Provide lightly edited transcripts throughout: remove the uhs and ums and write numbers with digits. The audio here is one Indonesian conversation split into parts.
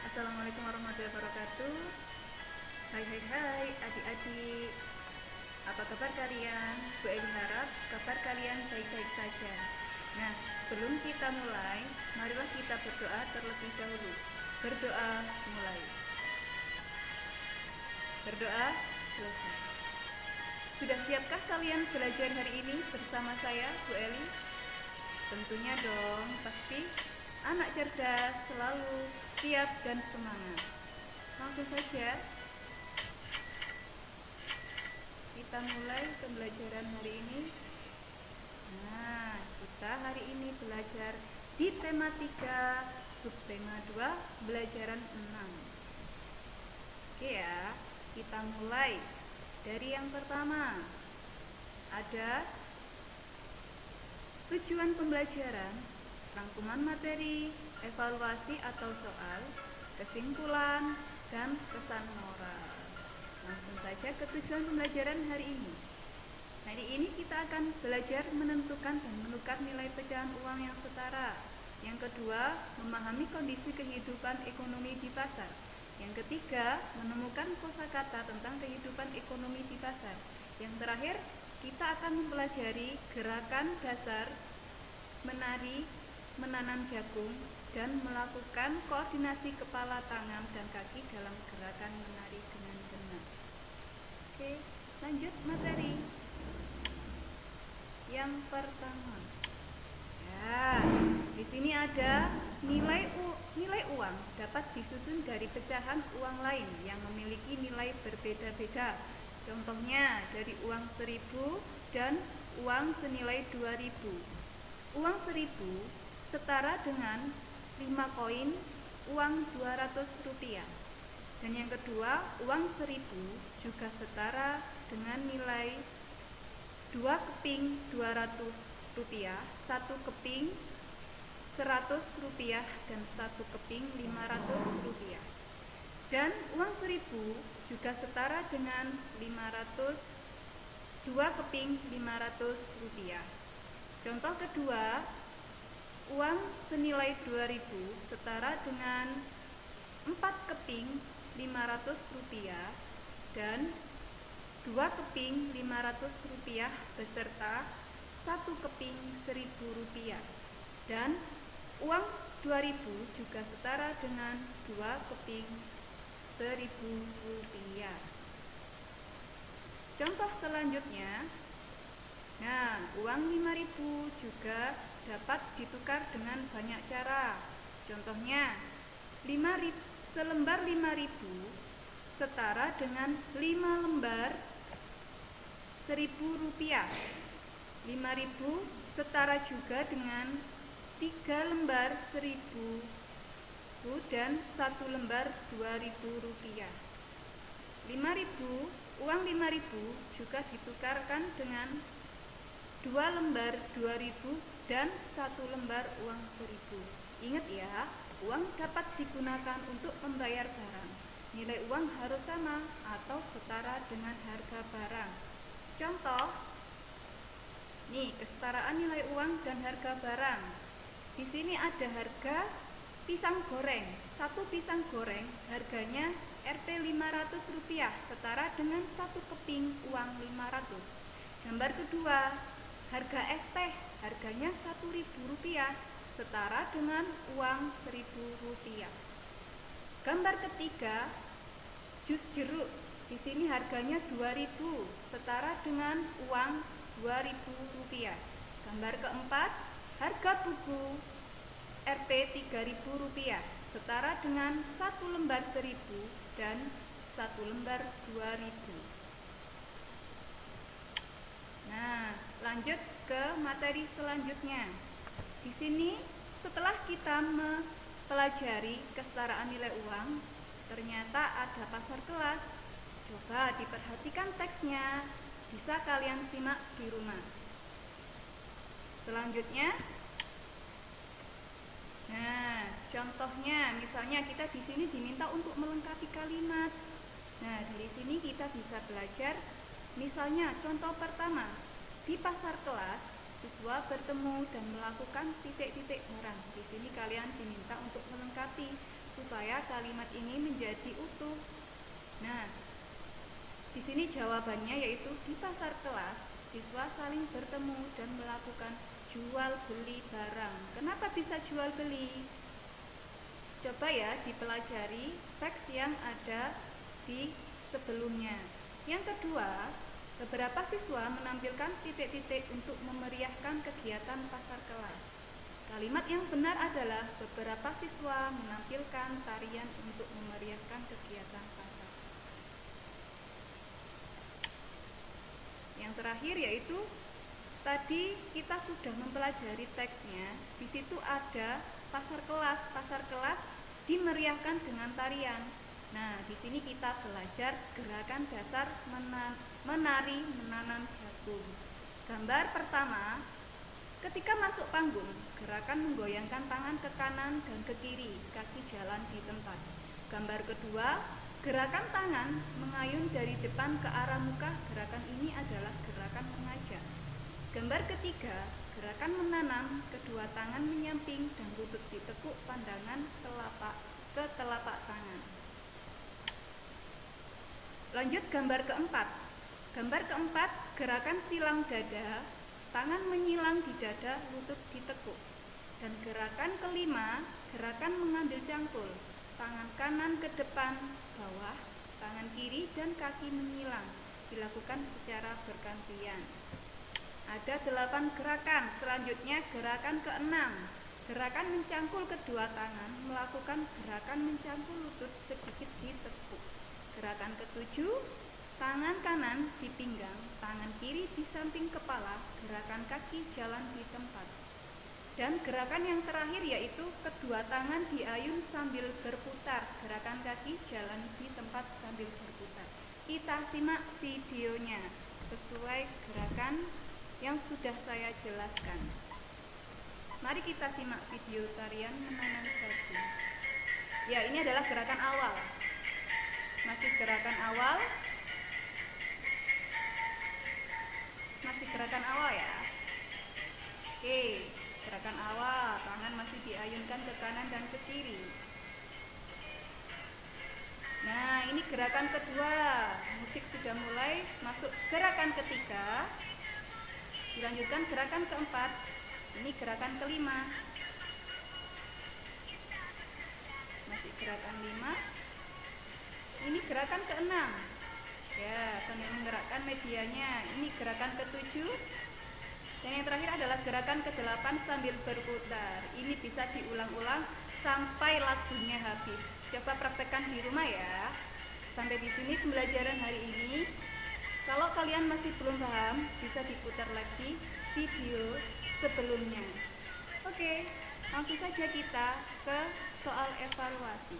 Assalamualaikum warahmatullahi wabarakatuh. Hai hai hai adik-adik. Apa kabar kalian? Bu Eli harap kabar kalian baik-baik saja. Nah, sebelum kita mulai, marilah kita berdoa terlebih dahulu. Berdoa mulai. Berdoa selesai. Sudah siapkah kalian belajar hari ini bersama saya, Bu Eli? Tentunya dong, pasti anak cerdas selalu siap dan semangat. Langsung saja kita mulai pembelajaran hari ini. Nah, kita hari ini belajar di tema 3, subtema 2, belajaran 6. Oke ya, kita mulai dari yang pertama. Ada tujuan pembelajaran, rangkuman materi, evaluasi atau soal, kesimpulan, dan pesan moral. Langsung saja ke tujuan pembelajaran hari ini. Hari ini kita akan belajar menentukan dan menukar nilai pecahan uang yang setara. Yang kedua, memahami kondisi kehidupan ekonomi di pasar. Yang ketiga, menemukan kosakata tentang kehidupan ekonomi di pasar. Yang terakhir, kita akan mempelajari gerakan dasar menari, menanam jagung, dan melakukan koordinasi kepala, tangan, dan kaki dalam gerakan menari dengan benar. Oke, lanjut materi. Yang pertama, ya, di sini ada nilai uang dapat disusun dari pecahan uang lain yang memiliki nilai berbeda-beda. Contohnya dari uang 1.000 dan uang senilai 2.000. Uang 1.000 setara dengan 5 koin uang 200 rupiah. Dan yang kedua, uang 1.000 juga setara dengan nilai 2 keping 200 rupiah, 1 keping 100 rupiah, dan 1 keping 500 rupiah. Dan uang 1.000 juga setara dengan 2 keping 500 rupiah. Contoh kedua, uang senilai 2.000 setara dengan 4 keping 500 rupiah dan 2 keping 500 rupiah beserta 1 keping 1.000 rupiah. Dan uang 2.000 juga setara dengan 2 keping 1.000 rupiah. Contoh selanjutnya, nah, uang 5.000 juga dapat ditukar dengan banyak cara. Contohnya, selembar 5.000 setara dengan 5 lembar 1.000 rupiah. 5.000 setara juga dengan 3 lembar 1.000 dan 1 lembar 2.000 rupiah. 5.000, uang 5.000 juga ditukarkan dengan 2 lembar 2.000 dan 1 lembar uang 1.000. Ingat ya, uang dapat digunakan untuk membayar barang. Nilai uang harus sama atau setara dengan harga barang. Contoh, nih, kesetaraan nilai uang dan harga barang. Di sini ada harga pisang goreng. 1 pisang goreng harganya Rp 500 rupiah, setara dengan 1 keping uang 500. Gambar kedua, harga es teh harganya Rp1.000 rupiah, setara dengan uang Rp1.000 rupiah. Gambar ketiga, jus jeruk. Di sini harganya 2.000, setara dengan uang Rp2.000 rupiah. Gambar keempat, harga buku Rp 3.000 rupiah, setara dengan 1 lembar 1.000 dan 1 lembar 2.000. Nah, lanjut ke materi selanjutnya. Di sini setelah kita mempelajari kesetaraan nilai uang, ternyata ada pasar kelas. Coba diperhatikan teksnya, bisa kalian simak di rumah. Selanjutnya, nah, contohnya misalnya kita di sini diminta untuk melengkapi kalimat. Nah, dari sini kita bisa belajar. Misalnya contoh pertama, di pasar kelas siswa bertemu dan melakukan titik-titik barang. Di sini kalian diminta untuk melengkapi supaya kalimat ini menjadi utuh. Nah, di sini jawabannya yaitu di pasar kelas siswa saling bertemu dan melakukan jual beli barang. Kenapa bisa jual beli? Coba ya dipelajari teks yang ada di sebelumnya. Yang kedua, beberapa siswa menampilkan titik-titik untuk memeriahkan kegiatan pasar kelas. Kalimat yang benar adalah beberapa siswa menampilkan tarian untuk memeriahkan kegiatan pasar kelas. Yang terakhir yaitu tadi kita sudah mempelajari teksnya. Di situ ada pasar kelas. Pasar kelas dimeriahkan dengan tarian. Nah, di sini kita belajar gerakan dasar menari menanam jagung. Gambar pertama, ketika masuk panggung, gerakan menggoyangkan tangan ke kanan dan ke kiri, kaki jalan di tempat. Gambar kedua, gerakan tangan mengayun dari depan ke arah muka. Gerakan ini adalah gerakan mengajak. Gambar ketiga, gerakan menanam, kedua tangan menyamping dan lutut ditekuk pandangan ke telapak tangan. Lanjut gambar keempat. Gambar keempat, gerakan silang dada, tangan menyilang di dada, lutut ditekuk. Dan gerakan kelima, gerakan mengambil cangkul, tangan kanan ke depan, bawah, tangan kiri dan kaki menyilang, dilakukan secara bergantian. Ada 8 gerakan. Selanjutnya gerakan ke-6, gerakan mencangkul kedua tangan, melakukan gerakan mencangkul lutut sedikit ditekuk. Gerakan ke-7, tangan kanan di pinggang, tangan kiri di samping kepala, gerakan kaki jalan di tempat. Dan gerakan yang terakhir yaitu kedua tangan diayun sambil berputar, gerakan kaki jalan di tempat sambil berputar. Kita simak videonya sesuai gerakan yang sudah saya jelaskan. Mari kita simak video tarian menanam jagung. Ya, ini adalah gerakan awal. Masih gerakan awal. Masih gerakan awal ya. Oke, gerakan awal, tangan masih diayunkan ke kanan dan ke kiri. Nah, ini gerakan kedua. Musik sudah mulai masuk gerakan ketiga. Dilanjutkan gerakan keempat. Ini gerakan kelima. Masih gerakan 5. Ini gerakan ke-6. Ya, sambil menggerakkan medianya. Ini gerakan ke-7. Dan yang terakhir adalah gerakan ke-8 sambil berputar. Ini bisa diulang-ulang sampai lagunya habis. Coba praktekkan di rumah ya. Sampai di sini pembelajaran hari ini. Kalau kalian masih belum paham, bisa diputar lagi video sebelumnya. Oke, langsung saja kita ke soal evaluasi.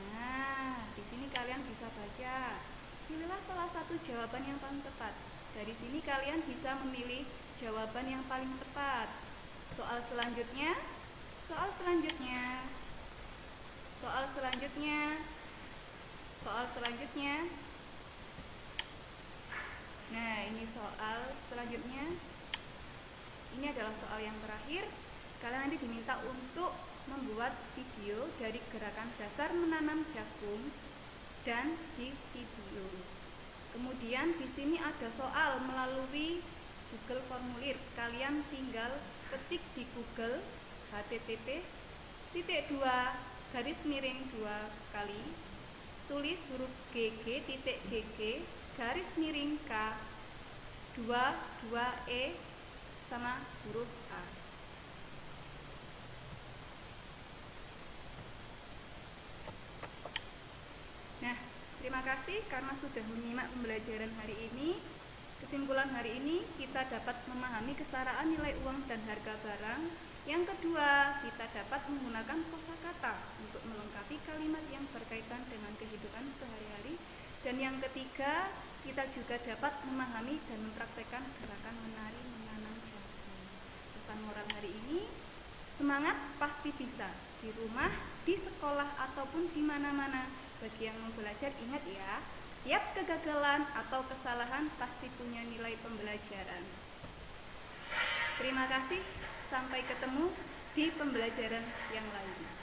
Nah, di sini kalian bisa baca. Pilihlah salah satu jawaban yang paling tepat. Dari sini kalian bisa memilih jawaban yang paling tepat. Soal selanjutnya. Nah, ini soal selanjutnya. Ini adalah soal yang terakhir. Kalian nanti diminta untuk membuat video dari gerakan dasar menanam jagung dan di video. Kemudian di sini ada soal melalui Google Formulir. Kalian tinggal ketik di Google http://2 kali tulis huruf GG.GG _K 22E sama huruf A. Nah, terima kasih karena sudah menyimak pembelajaran hari ini. Kesimpulan hari ini, kita dapat memahami kesetaraan nilai uang dan harga barang. Yang kedua, kita dapat menggunakan kosakata untuk melengkapi kalimat yang berkaitan dengan kehidupan sehari-hari. Dan yang ketiga, kita juga dapat memahami dan mempraktekkan gerakan menari menanam jagung. Pesan moral hari ini, semangat pasti bisa, di rumah, di sekolah, ataupun di mana-mana. Bagi yang mau belajar, ingat ya, setiap kegagalan atau kesalahan pasti punya nilai pembelajaran. Terima kasih, sampai ketemu di pembelajaran yang lain.